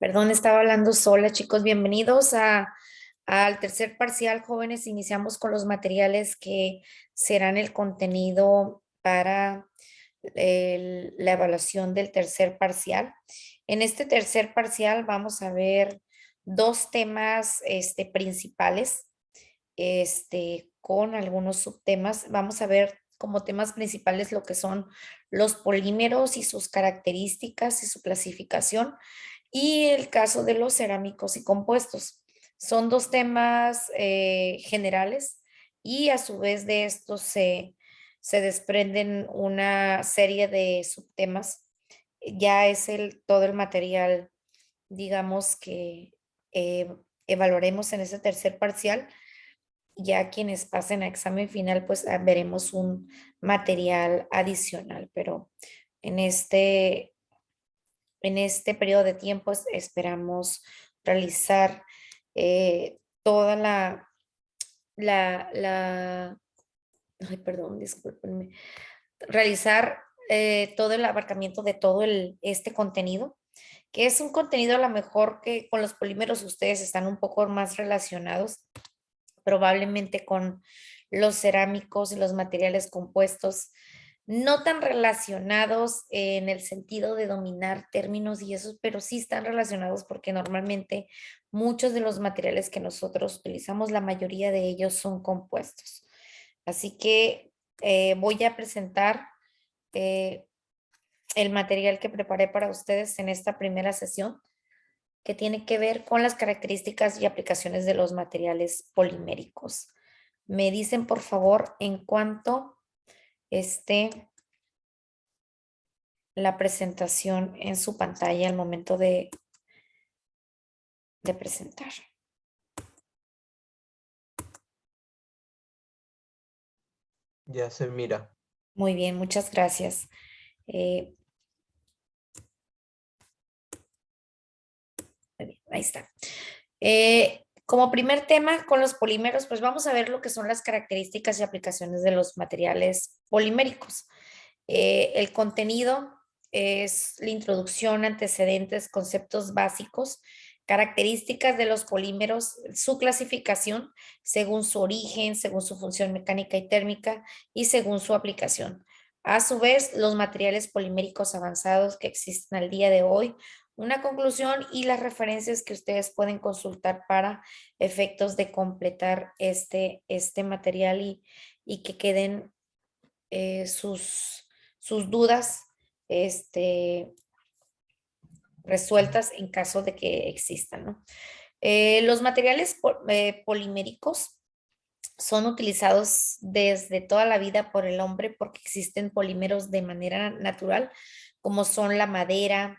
Perdón, estaba hablando sola, chicos. Bienvenidos al tercer parcial, jóvenes. Iniciamos con los materiales que serán el contenido para la evaluación del tercer parcial. En este tercer parcial vamos a ver dos temas principales, con algunos subtemas. Vamos a ver como temas principales lo que son los polímeros y sus características y su clasificación, y el caso de los cerámicos y compuestos. Son dos temas generales y a su vez de estos se desprenden una serie de subtemas. Ya es todo el material, digamos, que evaluaremos en ese tercer parcial. Ya quienes pasen a examen final, pues veremos un material adicional, pero en este periodo de tiempo esperamos realizar toda la, ay, perdón, discúlpenme, realizar todo el abarcamiento de todo este contenido, que es un contenido a lo mejor que con los polímeros ustedes están un poco más relacionados, probablemente con los cerámicos y los materiales compuestos, no tan relacionados en el sentido de dominar términos y eso, pero sí están relacionados porque normalmente muchos de los materiales que nosotros utilizamos, la mayoría de ellos son compuestos. Así que voy a presentar eh, el material que preparé para ustedes en esta primera sesión, que tiene que ver con las características y aplicaciones de los materiales poliméricos. Me dicen, por favor, en cuanto esté la presentación en su pantalla al momento de presentar. Ya se mira. Muy bien, muchas gracias. Eh, Muy bien, ahí está. Como primer tema con los polímeros, pues vamos a ver lo que son las características y aplicaciones de los materiales poliméricos. El contenido es la introducción, antecedentes, conceptos básicos, características de los polímeros, su clasificación según su origen, según su función mecánica y térmica y según su aplicación. A su vez, los materiales poliméricos avanzados que existen al día de hoy, una conclusión y las referencias que ustedes pueden consultar para efectos de completar este material y que queden sus dudas resueltas en caso de que existan, ¿no? Los materiales poliméricos son utilizados desde toda la vida por el hombre porque existen polímeros de manera natural, como son la madera,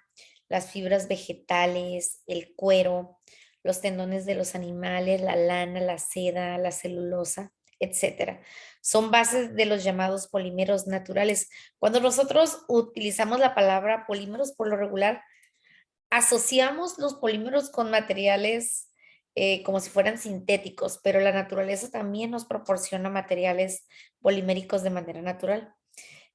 las fibras vegetales, el cuero, los tendones de los animales, la lana, la seda, la celulosa, etcétera. Son bases de los llamados polímeros naturales. Cuando nosotros utilizamos la palabra polímeros, por lo regular, asociamos los polímeros con materiales como si fueran sintéticos, pero la naturaleza también nos proporciona materiales poliméricos de manera natural.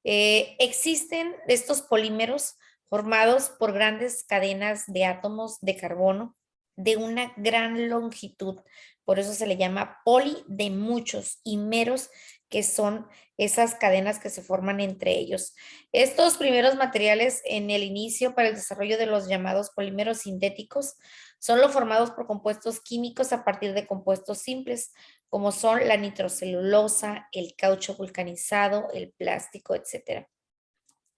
Existen estos polímeros formados por grandes cadenas de átomos de carbono de una gran longitud, por eso se le llama poli de muchos y meros, que son esas cadenas que se forman entre ellos. Estos primeros materiales en el inicio para el desarrollo de los llamados polímeros sintéticos son los formados por compuestos químicos a partir de compuestos simples, como son la nitrocelulosa, el caucho vulcanizado, el plástico, etcétera.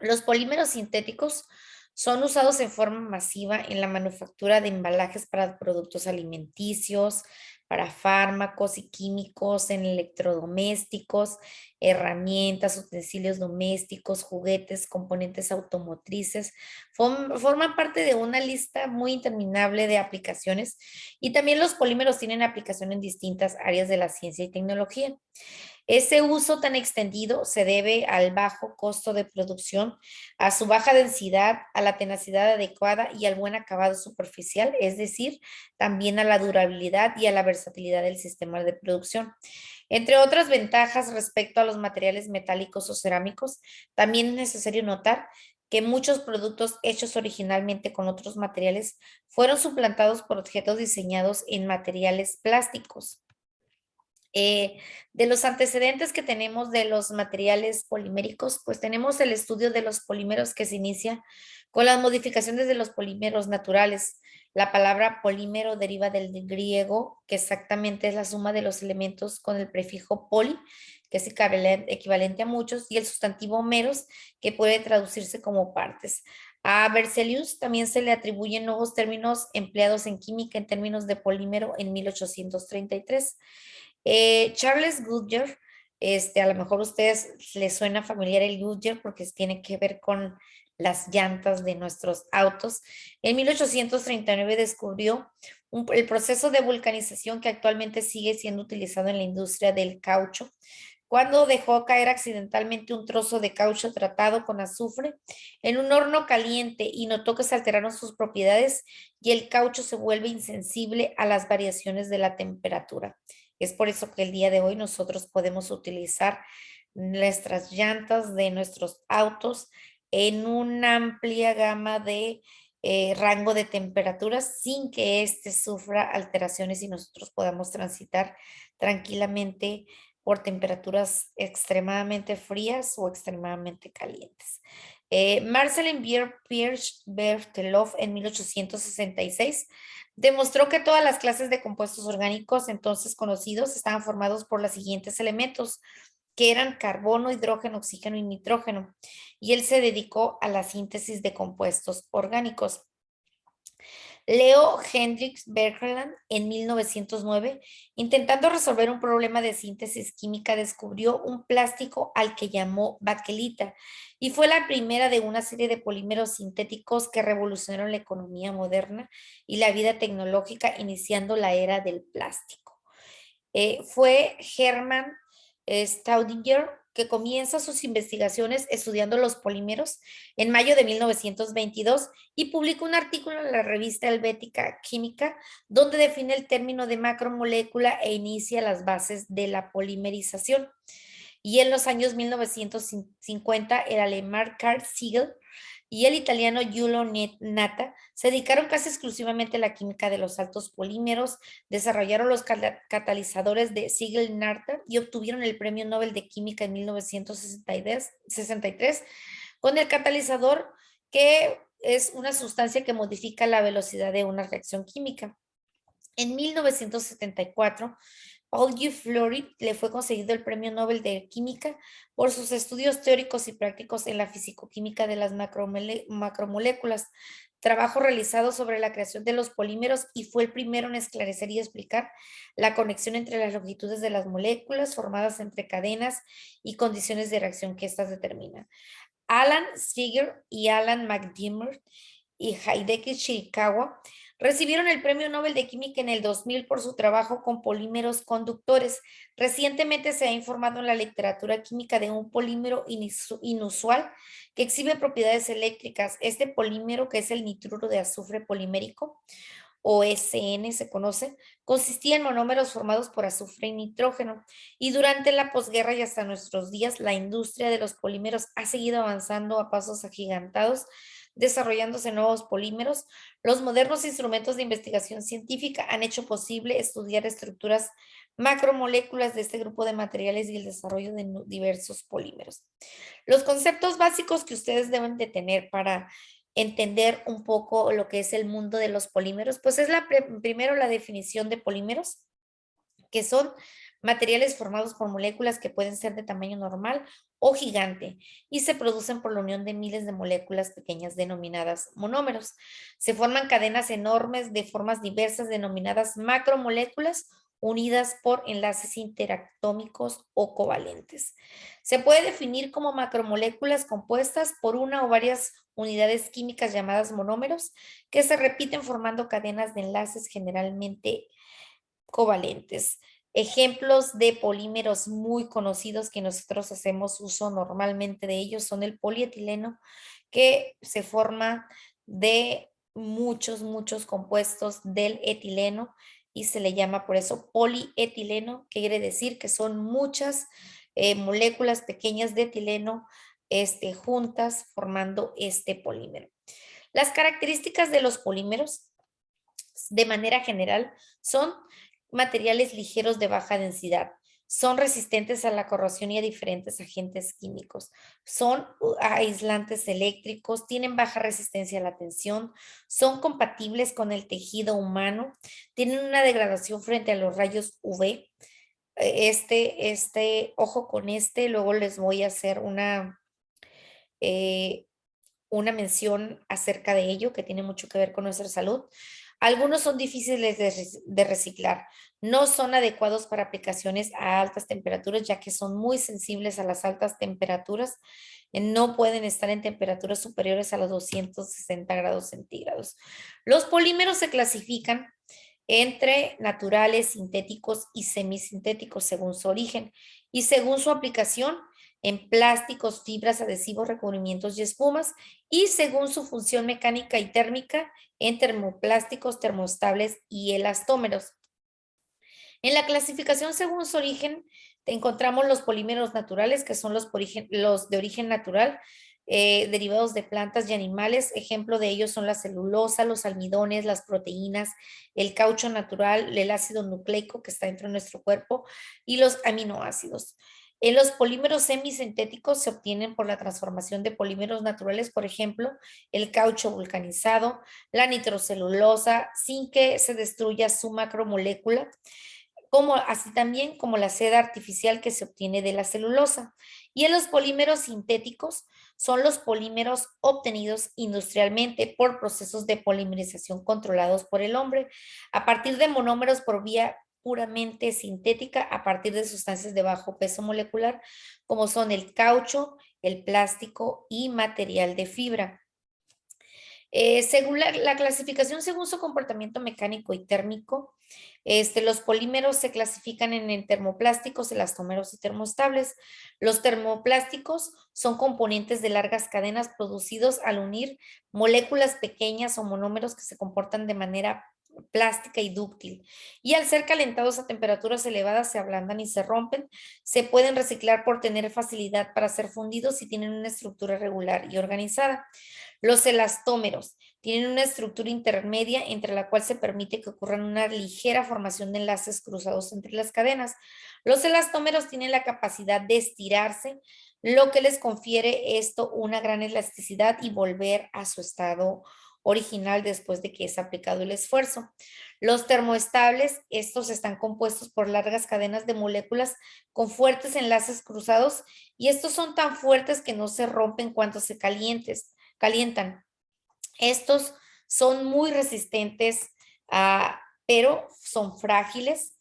Los polímeros sintéticos son usados en forma masiva en la manufactura de embalajes para productos alimenticios, para fármacos y químicos, en electrodomésticos, herramientas, utensilios domésticos, juguetes, componentes automotrices. Forman parte de una lista muy interminable de aplicaciones, y también los polímeros tienen aplicación en distintas áreas de la ciencia y tecnología. Ese uso tan extendido se debe al bajo costo de producción, a su baja densidad, a la tenacidad adecuada y al buen acabado superficial, es decir, también a la durabilidad y a la versatilidad del sistema de producción. Entre otras ventajas respecto a los materiales metálicos o cerámicos, también es necesario notar que muchos productos hechos originalmente con otros materiales fueron suplantados por objetos diseñados en materiales plásticos. De los antecedentes que tenemos de los materiales poliméricos, pues tenemos el estudio de los polímeros que se inicia con las modificaciones de los polímeros naturales. La palabra polímero deriva del griego, que exactamente es la suma de los elementos con el prefijo poli, que es equivalente a muchos, y el sustantivo meros, que puede traducirse como partes. A Berzelius también se le atribuyen nuevos términos empleados en química en términos de polímero en 1833. Charles Goodyear, a lo mejor a ustedes les suena familiar el Goodyear porque tiene que ver con las llantas de nuestros autos. En 1839 descubrió el proceso de vulcanización que actualmente sigue siendo utilizado en la industria del caucho, cuando dejó caer accidentalmente un trozo de caucho tratado con azufre en un horno caliente y notó que se alteraron sus propiedades y el caucho se vuelve insensible a las variaciones de la temperatura. Es por eso que el día de hoy nosotros podemos utilizar nuestras llantas de nuestros autos en una amplia gama de rango de temperaturas sin que éste sufra alteraciones y nosotros podamos transitar tranquilamente por temperaturas extremadamente frías o extremadamente calientes. Marcellin Pierce Berthelot en 1866 demostró que todas las clases de compuestos orgánicos entonces conocidos estaban formados por los siguientes elementos, que eran carbono, hidrógeno, oxígeno y nitrógeno, y él se dedicó a la síntesis de compuestos orgánicos. Leo Hendrix Bergeland en 1909, intentando resolver un problema de síntesis química, descubrió un plástico al que llamó baquelita y fue la primera de una serie de polímeros sintéticos que revolucionaron la economía moderna y la vida tecnológica, iniciando la era del plástico. Fue Hermann Staudinger que comienza sus investigaciones estudiando los polímeros en mayo de 1922 y publica un artículo en la revista Helvética Química donde define el término de macromolécula e inicia las bases de la polimerización. Y en los años 1950 el alemán Carl Siegel y el italiano Giulio Natta se dedicaron casi exclusivamente a la química de los altos polímeros, desarrollaron los catalizadores de Siegel-Natta y obtuvieron el Premio Nobel de Química en 1963 con el catalizador, que es una sustancia que modifica la velocidad de una reacción química. En 1974, Paul G. Fleury le fue concedido el Premio Nobel de Química por sus estudios teóricos y prácticos en la fisicoquímica de las macromoléculas, trabajo realizado sobre la creación de los polímeros y fue el primero en esclarecer y explicar la conexión entre las longitudes de las moléculas formadas entre cadenas y condiciones de reacción que éstas determinan. Alan Seeger y Alan McDermott y Hideki Shirakawa recibieron el Premio Nobel de Química en el 2000 por su trabajo con polímeros conductores. Recientemente se ha informado en la literatura química de un polímero inusual que exhibe propiedades eléctricas. Este polímero, que es el nitruro de azufre polimérico, o SN se conoce, consistía en monómeros formados por azufre y nitrógeno. Y durante la posguerra y hasta nuestros días, la industria de los polímeros ha seguido avanzando a pasos agigantados, desarrollándose nuevos polímeros. Los modernos instrumentos de investigación científica han hecho posible estudiar estructuras macromoléculas de este grupo de materiales y el desarrollo de diversos polímeros. Los conceptos básicos que ustedes deben de tener para entender un poco lo que es el mundo de los polímeros, pues es primero la definición de polímeros, que son materiales formados por moléculas que pueden ser de tamaño normal o gigante y se producen por la unión de miles de moléculas pequeñas denominadas monómeros. Se forman cadenas enormes de formas diversas denominadas macromoléculas unidas por enlaces interatómicos o covalentes. Se puede definir como macromoléculas compuestas por una o varias unidades químicas llamadas monómeros que se repiten formando cadenas de enlaces generalmente covalentes. Ejemplos de polímeros muy conocidos que nosotros hacemos uso normalmente de ellos son el polietileno, que se forma de muchos compuestos del etileno y se le llama por eso polietileno, que quiere decir que son muchas moléculas pequeñas de etileno juntas formando este polímero. Las características de los polímeros, de manera general, son materiales ligeros de baja densidad. Son resistentes a la corrosión y a diferentes agentes químicos. Son aislantes eléctricos, tienen baja resistencia a la tensión, son compatibles con el tejido humano, tienen una degradación frente a los rayos UV. Ojo con luego les voy a hacer eh, una mención acerca de ello que tiene mucho que ver con nuestra salud. Algunos son difíciles de reciclar, no son adecuados para aplicaciones a altas temperaturas, ya que son muy sensibles a las altas temperaturas. No pueden estar en temperaturas superiores a los 260 grados centígrados. Los polímeros se clasifican entre naturales, sintéticos y semisintéticos según su origen y según su aplicación en plásticos, fibras, adhesivos, recubrimientos y espumas, y según su función mecánica y térmica en termoplásticos, termoestables y elastómeros. En la clasificación según su origen, encontramos los polímeros naturales, que son los de origen natural, derivados de plantas y animales. Ejemplo de ellos son la celulosa, los almidones, las proteínas, el caucho natural, el ácido nucleico que está dentro de nuestro cuerpo y los aminoácidos. Los polímeros semisintéticos se obtienen por la transformación de polímeros naturales, por ejemplo, el caucho vulcanizado, la nitrocelulosa, sin que se destruya su macromolécula, así también como la seda artificial que se obtiene de la celulosa. Y en los polímeros sintéticos son los polímeros obtenidos industrialmente por procesos de polimerización controlados por el hombre, a partir de monómeros por vía puramente sintética, a partir de sustancias de bajo peso molecular, como son el caucho, el plástico y material de fibra. Según la clasificación, según su comportamiento mecánico y térmico, los polímeros se clasifican en termoplásticos, elastómeros y termoestables. Los termoplásticos son componentes de largas cadenas producidos al unir moléculas pequeñas o monómeros que se comportan de manera plástica y dúctil. Y al ser calentados a temperaturas elevadas se ablandan y se rompen. Se pueden reciclar por tener facilidad para ser fundidos y tienen una estructura regular y organizada. Los elastómeros tienen una estructura intermedia entre la cual se permite que ocurra una ligera formación de enlaces cruzados entre las cadenas. Los elastómeros tienen la capacidad de estirarse, lo que les confiere esto una gran elasticidad y volver a su estado original después de que es aplicado el esfuerzo. Los termoestables, estos están compuestos por largas cadenas de moléculas con fuertes enlaces cruzados y estos son tan fuertes que no se rompen cuando se calientan. Estos son muy resistentes, pero son frágiles.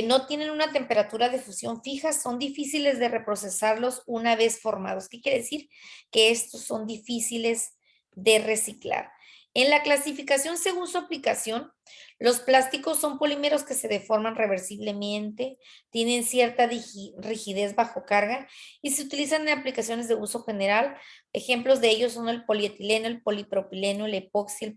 No tienen una temperatura de fusión fija, son difíciles de reprocesarlos una vez formados. ¿Qué quiere decir? Que estos son difíciles de reciclar. En la clasificación según su aplicación, los plásticos son polímeros que se deforman reversiblemente, tienen cierta rigidez bajo carga y se utilizan en aplicaciones de uso general. Ejemplos de ellos son el polietileno, el polipropileno, el epoxi,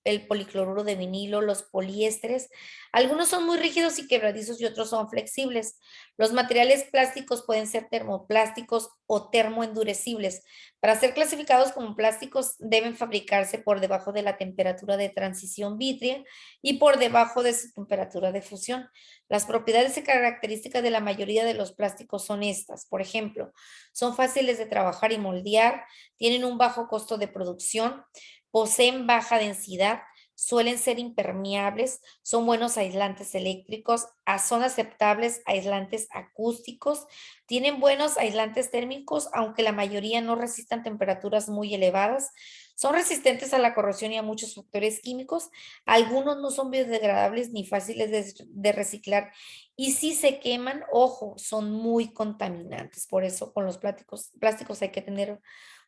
el policloruro de vinilo, los poliésteres. Algunos son muy rígidos y quebradizos y otros son flexibles. Los materiales plásticos pueden ser termoplásticos o termoendurecibles. Para ser clasificados como plásticos deben fabricarse por debajo de la temperatura de transición vítrea y por debajo de su temperatura de fusión. Las propiedades y características de la mayoría de los plásticos son estas. Por ejemplo, son fáciles de trabajar y moldear, tienen un bajo costo de producción, poseen baja densidad, suelen ser impermeables, son buenos aislantes eléctricos, son aceptables aislantes acústicos, tienen buenos aislantes térmicos, aunque la mayoría no resistan temperaturas muy elevadas, son resistentes a la corrosión y a muchos factores químicos, algunos no son biodegradables ni fáciles de reciclar y si se queman, ojo, son muy contaminantes. Por eso con los plásticos hay que tener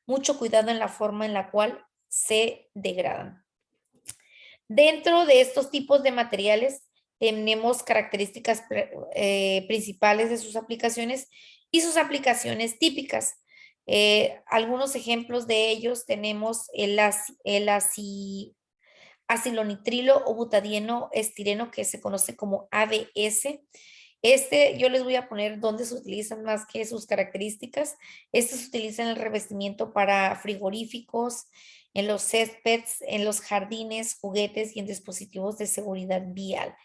mucho cuidado en la forma en la cual se degradan. Dentro de estos tipos de materiales tenemos características principales de sus aplicaciones y sus aplicaciones típicas. Algunos ejemplos de ellos tenemos el acilonitrilo o butadieno estireno, que se conoce como ABS. Yo les voy a poner dónde se utilizan más que sus características. Se utiliza en el revestimiento para frigoríficos, en los céspedes, en los jardines, juguetes y en dispositivos de seguridad vial.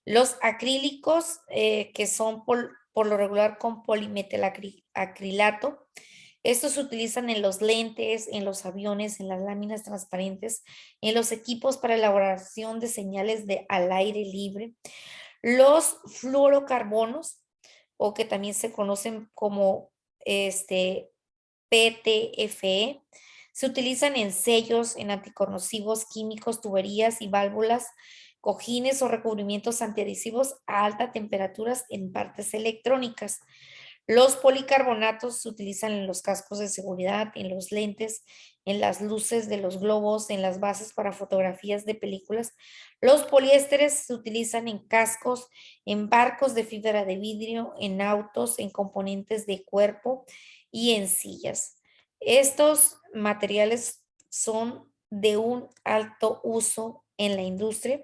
Los acrílicos, que son por lo regular con polimetilacrilato, estos se utilizan en los lentes, en los aviones, en las láminas transparentes, en los equipos para elaboración de señales al aire libre. Los fluorocarbonos, o que también se conocen como PTFE, se utilizan en sellos, en anticorrosivos químicos, tuberías y válvulas, cojines o recubrimientos antiadhesivos a altas temperaturas en partes electrónicas. Los policarbonatos se utilizan en los cascos de seguridad, en los lentes, en las luces de los globos, en las bases para fotografías de películas. Los poliésteres se utilizan en cascos, en barcos de fibra de vidrio, en autos, en componentes de cuerpo y en sillas. Estos materiales son de un alto uso en la industria.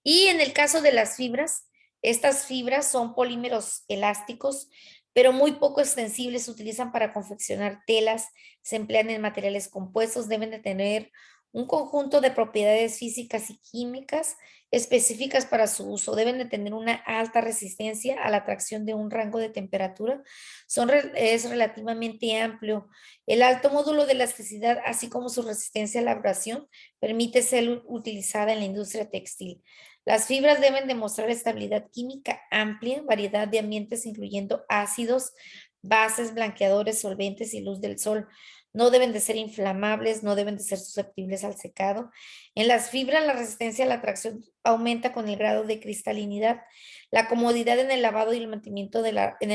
Y en el caso de las fibras, estas fibras son polímeros elásticos, pero muy poco extensibles, se utilizan para confeccionar telas, se emplean en materiales compuestos, deben de tener un conjunto de propiedades físicas y químicas específicas para su uso, deben de tener una alta resistencia a la atracción de un rango de temperatura, es relativamente amplio. El alto módulo de elasticidad, así como su resistencia a la abrasión, permite ser utilizada en la industria textil. Las fibras deben demostrar estabilidad química amplia, variedad de ambientes incluyendo ácidos, bases, blanqueadores, solventes y luz del sol. No deben de ser inflamables, no deben de ser susceptibles al secado. En las fibras, la resistencia a la tracción aumenta con el grado de cristalinidad. La comodidad en el lavado y en el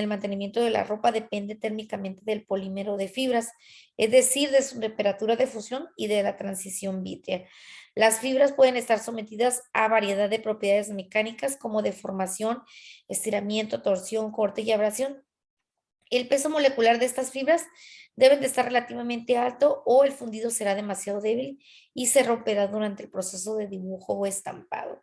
mantenimiento de la ropa depende térmicamente del polímero de fibras, es decir, de su temperatura de fusión y de la transición vítrea. Las fibras pueden estar sometidas a variedad de propiedades mecánicas como deformación, estiramiento, torsión, corte y abrasión. El peso molecular de estas fibras deben de estar relativamente alto o el fundido será demasiado débil y se romperá durante el proceso de dibujo o estampado.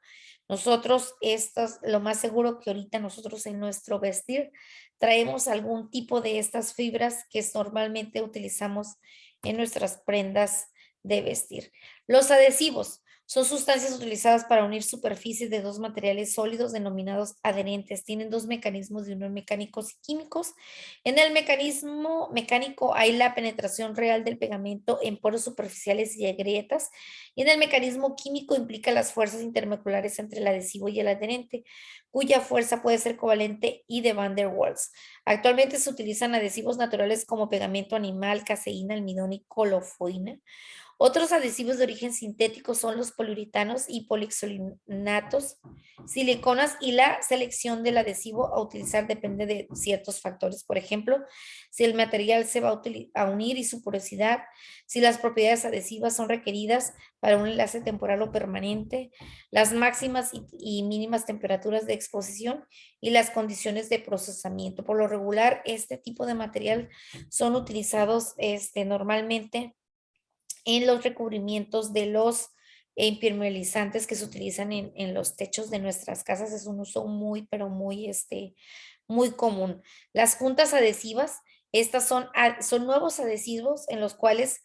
Lo más seguro que ahorita nosotros en nuestro vestir traemos algún tipo de estas fibras que normalmente utilizamos en nuestras prendas de vestir. Los adhesivos son sustancias utilizadas para unir superficies de dos materiales sólidos denominados adherentes. Tienen dos mecanismos de unión mecánicos y químicos. En el mecanismo mecánico hay la penetración real del pegamento en poros superficiales y grietas. Y en el mecanismo químico implica las fuerzas intermoleculares entre el adhesivo y el adherente, cuya fuerza puede ser covalente y de Van der Waals. Actualmente se utilizan adhesivos naturales como pegamento animal, caseína, almidón y colofoina. Otros adhesivos de origen sintético son los poliuretanos y polixolinatos, siliconas, y la selección del adhesivo a utilizar depende de ciertos factores. Por ejemplo, si el material se va a unir y su porosidad, si las propiedades adhesivas son requeridas para un enlace temporal o permanente, las máximas y mínimas temperaturas de exposición y las condiciones de procesamiento. Por lo regular, este tipo de material son utilizados normalmente en los recubrimientos de los impermeabilizantes que se utilizan en los techos de nuestras casas. Es un uso muy, pero muy, muy común. Las juntas adhesivas, estas son nuevos adhesivos en los cuales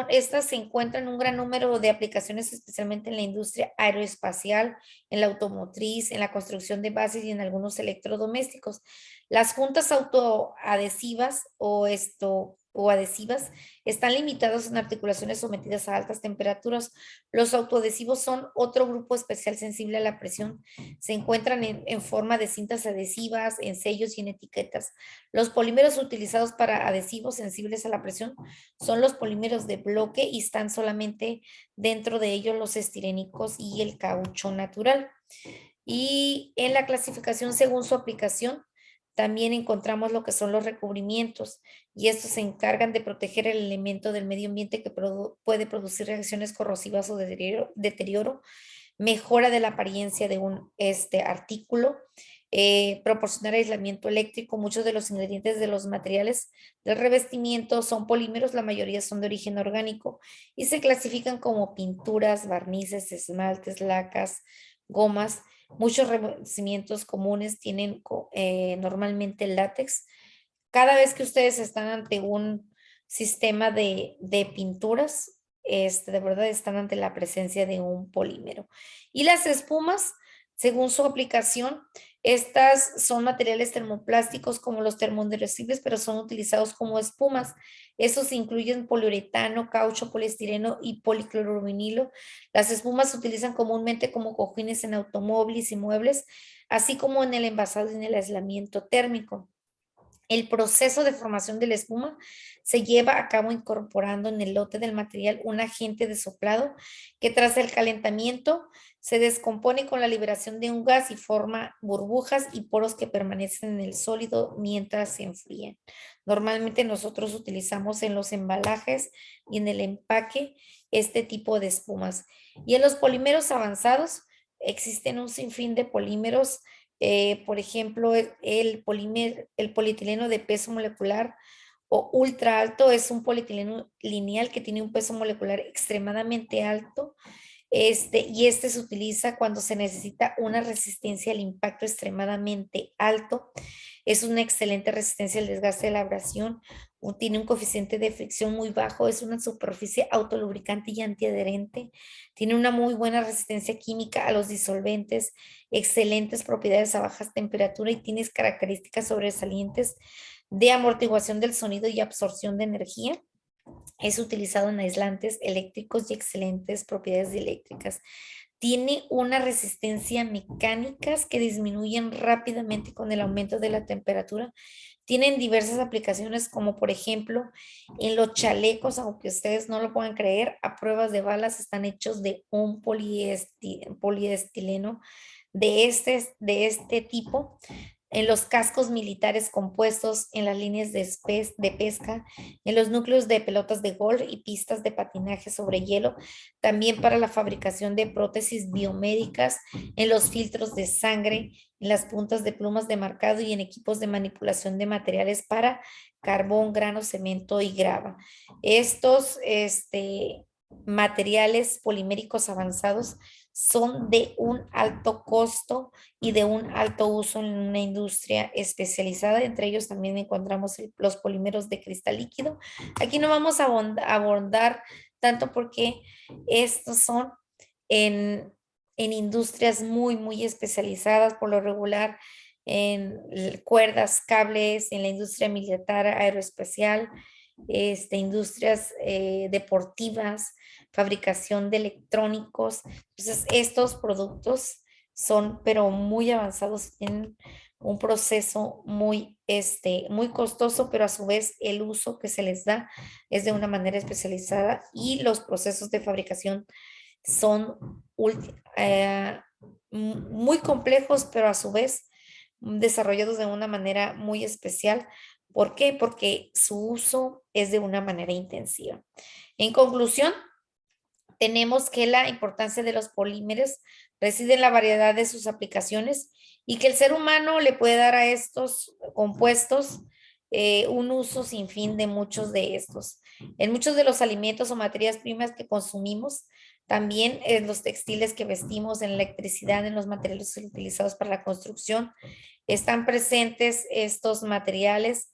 estas se encuentran en un gran número de aplicaciones, especialmente en la industria aeroespacial, en la automotriz, en la construcción de bases y en algunos electrodomésticos. Las juntas autoadhesivas o adhesivas están limitados en articulaciones sometidas a altas temperaturas. Los autoadhesivos son otro grupo especial sensible a la presión. Se encuentran en forma de cintas adhesivas, en sellos y en etiquetas. Los polímeros utilizados para adhesivos sensibles a la presión son los polímeros de bloque y están solamente dentro de ellos los estirénicos y el caucho natural. Y en la clasificación según su aplicación, también encontramos lo que son los recubrimientos y estos se encargan de proteger el elemento del medio ambiente que puede producir reacciones corrosivas o de deterioro, mejora de la apariencia de un artículo, proporcionar aislamiento eléctrico. Muchos de los ingredientes de los materiales del revestimiento son polímeros, la mayoría son de origen orgánico y se clasifican como pinturas, barnices, esmaltes, lacas, gomas. Muchos revestimientos comunes tienen normalmente látex. Cada vez que ustedes están ante un sistema de pinturas, de verdad están ante la presencia de un polímero. Y las espumas, según su aplicación, estas son materiales termoplásticos como los termoinderretibles, pero son utilizados como espumas. Estos incluyen poliuretano, caucho, poliestireno y policlorovinilo. Las espumas se utilizan comúnmente como cojines en automóviles y muebles, así como en el envasado y en el aislamiento térmico. El proceso de formación de la espuma se lleva a cabo incorporando en el lote del material un agente de soplado que tras el calentamiento se descompone con la liberación de un gas y forma burbujas y poros que permanecen en el sólido mientras se enfrían. Normalmente nosotros utilizamos en los embalajes y en el empaque este tipo de espumas. Y en los polímeros avanzados existen un sinfín de polímeros, por ejemplo, el polietileno de peso molecular o ultra alto es un polietileno lineal que tiene un peso molecular extremadamente alto. Y este se utiliza cuando se necesita una resistencia al impacto extremadamente alto. Es una excelente resistencia al desgaste de la abrasión. Tiene un coeficiente de fricción muy bajo. Es una superficie autolubricante y antiadherente. Tiene una muy buena resistencia química a los disolventes, excelentes propiedades a bajas temperaturas y tiene características sobresalientes de amortiguación del sonido y absorción de energía. Es utilizado en aislantes eléctricos y excelentes propiedades dieléctricas. Tiene una resistencia mecánicas que disminuyen rápidamente con el aumento de la temperatura. Tienen diversas aplicaciones como por ejemplo en los chalecos, aunque ustedes no lo puedan creer, a pruebas de balas están hechos de un poliestileno de este tipo, en los cascos militares compuestos, en las líneas de pesca, en los núcleos de pelotas de golf y pistas de patinaje sobre hielo, también para la fabricación de prótesis biomédicas, en los filtros de sangre, en las puntas de plumas de marcado y en equipos de manipulación de materiales para carbón, grano, cemento y grava. Estos materiales poliméricos avanzados son de un alto costo y de un alto uso en una industria especializada. Entre ellos también encontramos los polímeros de cristal líquido. Aquí no vamos a abordar tanto porque estos son en, en industrias muy, muy especializadas, por lo regular en cuerdas, cables, en la industria militar, aeroespacial, industrias deportivas, fabricación de electrónicos. Entonces, estos productos son, pero muy avanzados, tienen un proceso muy costoso, pero a su vez el uso que se les da es de una manera especializada y los procesos de fabricación son muy complejos, pero a su vez desarrollados de una manera muy especial. ¿Por qué? Porque su uso es de una manera intensiva. En conclusión, tenemos que la importancia de los polímeros reside en la variedad de sus aplicaciones y que el ser humano le puede dar a estos compuestos un uso sin fin de muchos de estos. En muchos de los alimentos o materias primas que consumimos, también en los textiles que vestimos, en la electricidad, en los materiales utilizados para la construcción, están presentes estos materiales.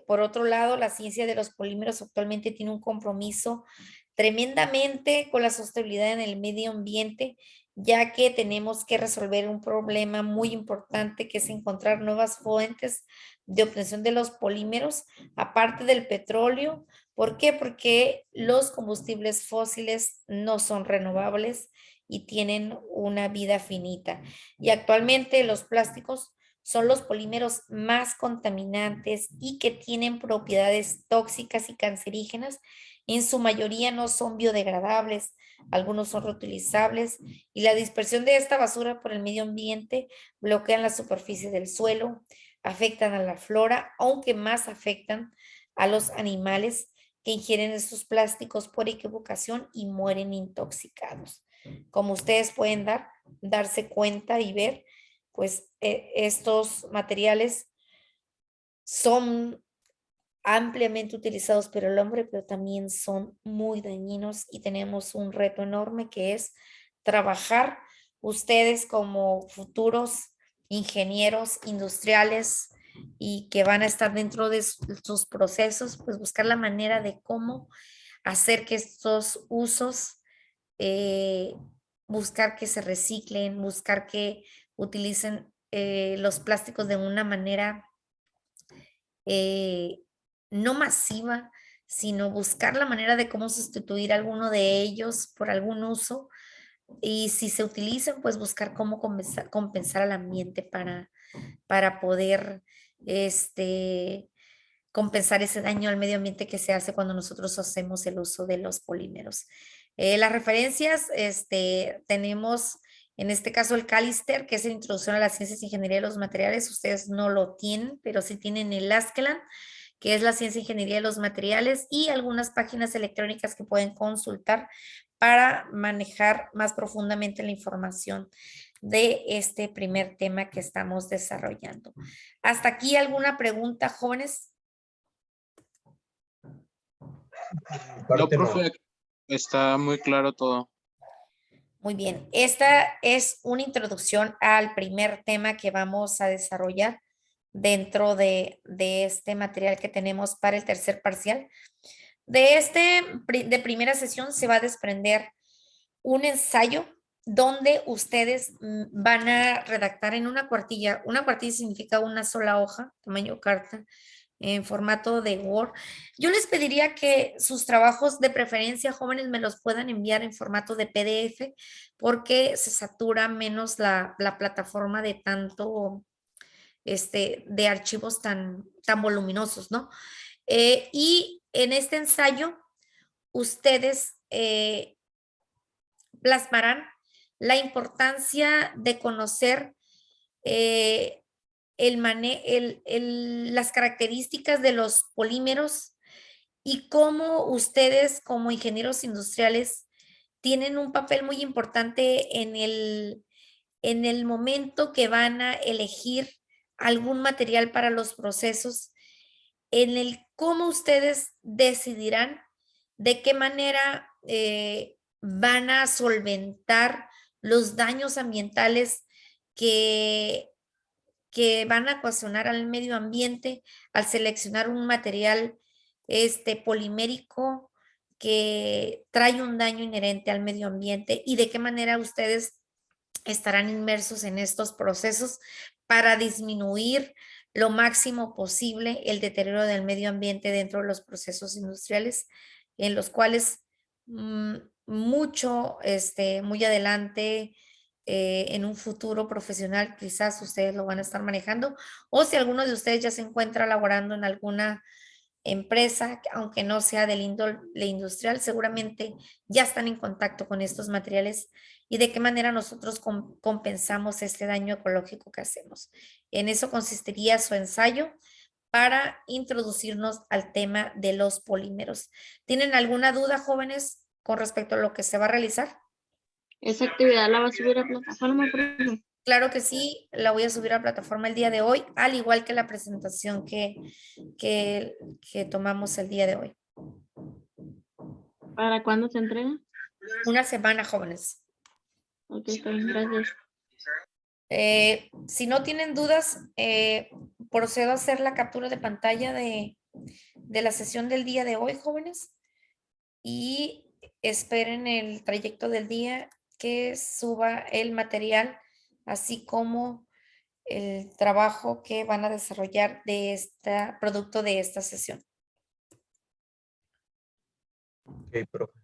Por otro lado, la ciencia de los polímeros actualmente tiene un compromiso tremendamente con la sostenibilidad en el medio ambiente, ya que tenemos que resolver un problema muy importante que es encontrar nuevas fuentes de obtención de los polímeros, aparte del petróleo. ¿Por qué? Porque los combustibles fósiles no son renovables y tienen una vida finita. Y actualmente los plásticos son los polímeros más contaminantes y que tienen propiedades tóxicas y cancerígenas. En su mayoría no son biodegradables, algunos son reutilizables y la dispersión de esta basura por el medio ambiente bloquean la superficie del suelo, afectan a la flora, aunque más afectan a los animales que ingieren estos plásticos por equivocación y mueren intoxicados. Como ustedes pueden darse cuenta y ver, pues estos materiales son ampliamente utilizados por el hombre, pero también son muy dañinos y tenemos un reto enorme que es trabajar ustedes como futuros ingenieros industriales y que van a estar dentro de sus procesos, pues buscar la manera de cómo hacer que estos usos, eh, buscar que se reciclen, buscar que utilicen los plásticos de una manera eh, no masiva, sino buscar la manera de cómo sustituir alguno de ellos por algún uso y si se utilizan, pues buscar cómo compensar al ambiente para poder compensar ese daño al medio ambiente que se hace cuando nosotros hacemos el uso de los polímeros. Las referencias, tenemos en este caso el Calister, que es la Introducción a las Ciencias e Ingeniería de los Materiales. Ustedes no lo tienen, pero sí tienen el Askeland, que es la Ciencia e Ingeniería de los Materiales, y algunas páginas electrónicas que pueden consultar para manejar más profundamente la información de este primer tema que estamos desarrollando. ¿Hasta aquí alguna pregunta, jóvenes? No, Parte no. profe, está muy claro todo. Muy bien, esta es una introducción al primer tema que vamos a desarrollar dentro de este material que tenemos para el tercer parcial. De primera sesión se va a desprender un ensayo donde ustedes van a redactar en una cuartilla. Una cuartilla significa una sola hoja, tamaño carta, en formato de Word. Yo les pediría que sus trabajos de preferencia, jóvenes, me los puedan enviar en formato de PDF porque se satura menos la plataforma de tanto, de archivos tan voluminosos, ¿no? Y en este ensayo, ustedes plasmarán la importancia de conocer las características de los polímeros y cómo ustedes como ingenieros industriales tienen un papel muy importante en el momento que van a elegir algún material para los procesos, en el cómo ustedes decidirán de qué manera van a solventar los daños ambientales que, que van a ocasionar al medio ambiente al seleccionar un material polimérico que trae un daño inherente al medio ambiente y de qué manera ustedes estarán inmersos en estos procesos para disminuir lo máximo posible el deterioro del medio ambiente dentro de los procesos industriales, en los cuales muy adelante, en un futuro profesional, quizás ustedes lo van a estar manejando, o si alguno de ustedes ya se encuentra laborando en alguna empresa, aunque no sea del índole industrial, seguramente ya están en contacto con estos materiales y de qué manera nosotros compensamos este daño ecológico que hacemos. En eso consistiría su ensayo para introducirnos al tema de los polímeros. ¿Tienen alguna duda, jóvenes, con respecto a lo que se va a realizar? Esa actividad la va a subir a plataforma, profe. Claro que sí, la voy a subir a plataforma el día de hoy, al igual que la presentación que tomamos el día de hoy. ¿Para cuándo se entrega? Una semana, jóvenes. Ok, está bien, gracias. Si no tienen dudas, procedo a hacer la captura de pantalla de la sesión del día de hoy, jóvenes, y esperen el trayecto del día que suba el material, así como el trabajo que van a desarrollar de este producto de esta sesión. Ok, profe.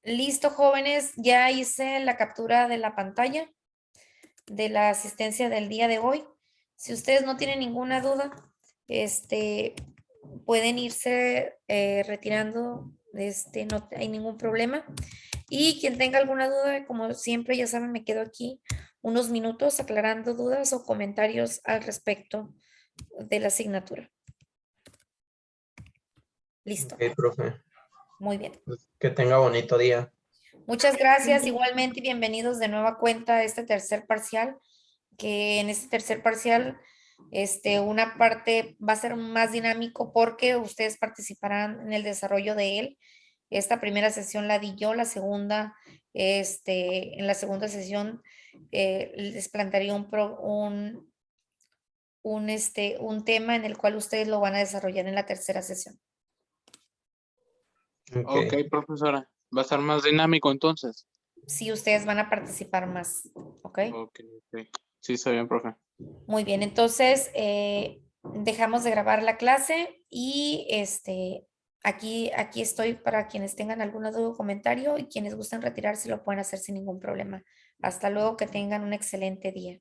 Listo, jóvenes, ya hice la captura de la pantalla de la asistencia del día de hoy. Si ustedes no tienen ninguna duda, pueden irse retirando, no hay ningún problema. Y quien tenga alguna duda, como siempre, ya saben, me quedo aquí unos minutos aclarando dudas o comentarios al respecto de la asignatura. Listo. Ok, profe. Muy bien. Pues, que tenga bonito día. Muchas gracias. Igualmente, bienvenidos de nueva cuenta a este tercer parcial, que en este tercer parcial, una parte va a ser más dinámico porque ustedes participarán en el desarrollo de él. Esta primera sesión la di yo, la segunda En la segunda sesión les plantearía un tema en el cual ustedes lo van a desarrollar en la tercera sesión. Ok, profesora. Va a estar más dinámico entonces. Sí, ustedes van a participar más, ¿ok? Ok. Sí, está bien, profe. Muy bien, entonces dejamos de grabar la clase y aquí estoy para quienes tengan algún otro comentario y quienes gusten retirarse lo pueden hacer sin ningún problema. Hasta luego, que tengan un excelente día.